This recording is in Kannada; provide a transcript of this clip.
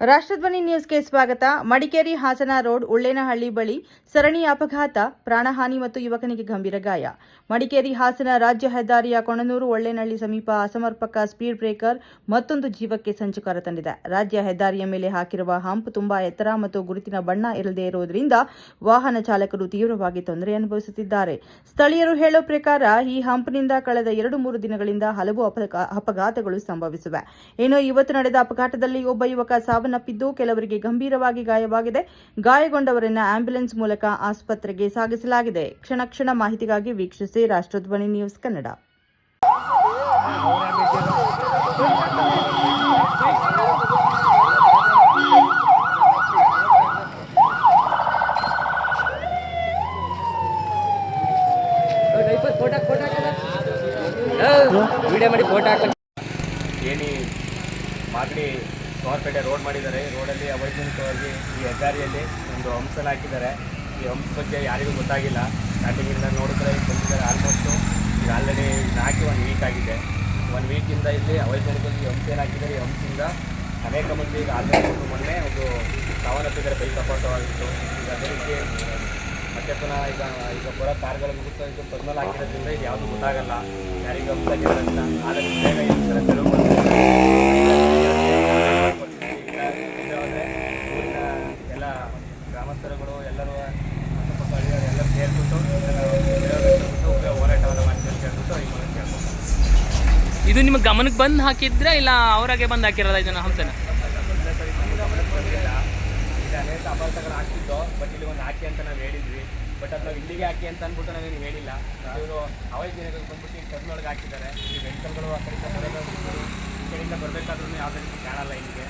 ರಾಷ್ಟ್ರಧ್ವನಿ ನ್ಯೂಸ್ಗೆ ಸ್ವಾಗತ. ಮಡಿಕೇರಿ ಹಾಸನ ರೋಡ್ ಉಳ್ಳೇನಹಳ್ಳಿ ಬಳಿ ಸರಣಿ ಅಪಘಾತ, ಪ್ರಾಣಹಾನಿ ಮತ್ತು ಯುವಕನಿಗೆ ಗಂಭೀರ ಗಾಯ. ಮಡಿಕೇರಿ ಹಾಸನ ರಾಜ್ಯ ಹೆದ್ದಾರಿಯ ಕೊಣನೂರು ಒಳ್ಳೇನಹಳ್ಳಿ ಸಮೀಪ ಅಸಮರ್ಪಕ ಸ್ಪೀಡ್ ಬ್ರೇಕರ್ ಮತ್ತೊಂದು ಜೀವಕ್ಕೆ ಸಂಚಕಾರ ತಂದಿದೆ. ರಾಜ್ಯ ಹೆದ್ದಾರಿಯ ಮೇಲೆ ಹಾಕಿರುವ ಹಂಪ್ ತುಂಬಾ ಎತ್ತರ ಮತ್ತು ಗುರುತಿನ ಬಣ್ಣ ಇಲ್ಲದೆ ಇರುವುದರಿಂದ ವಾಹನ ಚಾಲಕರು ತೀವ್ರವಾಗಿ ತೊಂದರೆ ಅನುಭವಿಸುತ್ತಿದ್ದಾರೆ. ಸ್ಥಳೀಯರು ಹೇಳೋ ಪ್ರಕಾರ ಈ ಹಂಪ್ನಿಂದ ಕಳೆದ 2-3 ದಿನಗಳಿಂದ ಹಲವು ಅಪಘಾತಗಳು ಸಂಭವಿಸಿವೆ. ಇನ್ನು ಇವತ್ತು ನಡೆದ ಅಪಘಾತದಲ್ಲಿ ಒಬ್ಬ ಯುವಕ ಸಾವನ್ನಪ್ಪಿದ್ದು, ಕೆಲವರಿಗೆ ಗಂಭೀರವಾಗಿ ಗಾಯವಾಗಿದೆ. ಗಾಯಗೊಂಡವರನ್ನು ಆಂಬ್ಯುಲೆನ್ಸ್ ಮೂಲಕ ಆಸ್ಪತ್ರೆಗೆ ಸಾಗಿಸಲಾಗಿದೆ. ಕ್ಷಣ ಮಾಹಿತಿಗಾಗಿ ವೀಕ್ಷಿಸಿ ರಾಷ್ಟ್ರಧ್ವನಿ ನ್ಯೂಸ್ ಕನ್ನಡ. ವಿಡಿಯೋ ಮಾಡಿ ಫೋಟೋ ಹಾಕಿ ಏನಿ ಮಾಗಡಿ ಸೋಮವಾರಪೇಟೆ ರೋಡ್ ಮಾಡಿದ್ದಾರೆ. ರೋಡಲ್ಲಿ ಅವೈಜ್ಞಾನಿಕವಾಗಿ ಈ ಹೆದ್ದಾರಿಯಲ್ಲಿ ಒಂದು ಹಂಸನ ಹಾಕಿದ್ದಾರೆ. ಈ ಹಂಸ ಬಗ್ಗೆ ಯಾರಿಗೂ ಗೊತ್ತಾಗಿಲ್ಲ. ಸ್ಟಾರ್ಟಿಂಗಿಂದ ನೋಡಿದ್ರೆ ಬಂದಿದ್ದಾರೆ. ಆಲ್ಮೋಸ್ಟು ಈಗ ಆಲ್ರೆಡಿ ಹಾಕಿ 1 ವೀಕ್ ಆಗಿದೆ. 1 ವೀಕಿಂದ ಇಲ್ಲಿ ಅವೈಜ್ಞಾನಿಕವಾಗಿ ಈ ಹಂಸ ಏನು ಹಾಕಿದ್ದಾರೆ. ಈ ಹಂಸಿಂದ ಅನೇಕ ಮಂದಿ ಈಗ ಆಲ್ರೆಡಿ ಮೊನ್ನೆ ಒಂದು ಸಾವನ್ನಪ್ಪಿದ್ದಾರೆ. ಬೈಕ್ ಅಪಘಾತವಾಗಿತ್ತು. ಈಗ ಅದೇ ರೀತಿ ಮತ್ತೆ ಪುನಃ ಈಗ ಬರೋ ಕಾರ್ಗಳು ಮುಗಿಸ್ತಾ ಇದು ಟರ್ನಲ್ ಹಾಕಿರೋದ್ರಿಂದ ಇದು ಯಾವುದು ಗೊತ್ತಾಗಲ್ಲ ಯಾರಿಗೆ ಹಂಸ ಆಗಿರೋದ್ರಿಂದ. ಆದಷ್ಟು ಬೇಗ ಈ ಥರ ತೆರವು ಊರಿನ ಎಲ್ಲ ಗ್ರಾಮಸ್ಥರುಗಳು ಎಲ್ಲರೂ ಅಕ್ಕಪಕ್ಕ ಹಳ್ಳಿಯವರು ಎಲ್ಲರೂ ಸೇರಿಬಿಟ್ಟು ಹೋರಾಟವನ್ನು ಮಾಡ್ತೀವಿ ಅಂತ ಹೇಳ್ಬಿಟ್ಟು ಈ ಮೂಲಕ ಕೇಳ್ಬೋದು. ಇದು ನಿಮ್ಮ ಗಮನಕ್ಕೆ ಬಂದು ಹಾಕಿದ್ರೆ ಇಲ್ಲ ಅವರಾಗೆ ಬಂದು ಹಾಕಿರೋದ ಇದನ್ನು ಹಂಸನ? ಗಮನಕ್ಕೆ ಬಂದಿಲ್ಲ. ಈಗ ಅನೇಕ ಅಪಘಾತಗಳು ಆಗ್ತಿದ್ದೋ, ಬಟ್ ಇಲ್ಲಿ ಒಂದು ಹಾಕಿ ಅಂತ ನಾವು ಹೇಳಿದ್ವಿ. ಬಟ್ ಅದು ನಾವು ಇಲ್ಲಿಗೆ ಹಾಕಿ ಅಂತ ಅಂದ್ಬಿಟ್ಟು ನಾವೇನು ಹೇಳಿಲ್ಲ. ಇವರು ಅವೈಜ್ಞಾನಿಕವಾಗಿ ಬಂದ್ಬಿಟ್ಟು ಈ ಟರ್ನೊಳಗೆ ಹಾಕಿದ್ದಾರೆ. ಈ ವೆಹಿಕಲ್ಗಳು ಆ ಕಡೆಯಿಂದ ಬರೋದು ಈ ಕಡೆಯಿಂದ ಬರಬೇಕಾದ್ರೂ ಯಾವುದೇ ರೀತಿ ಕಾಣಲ್ಲ ಇಲ್ಲಿಗೆ.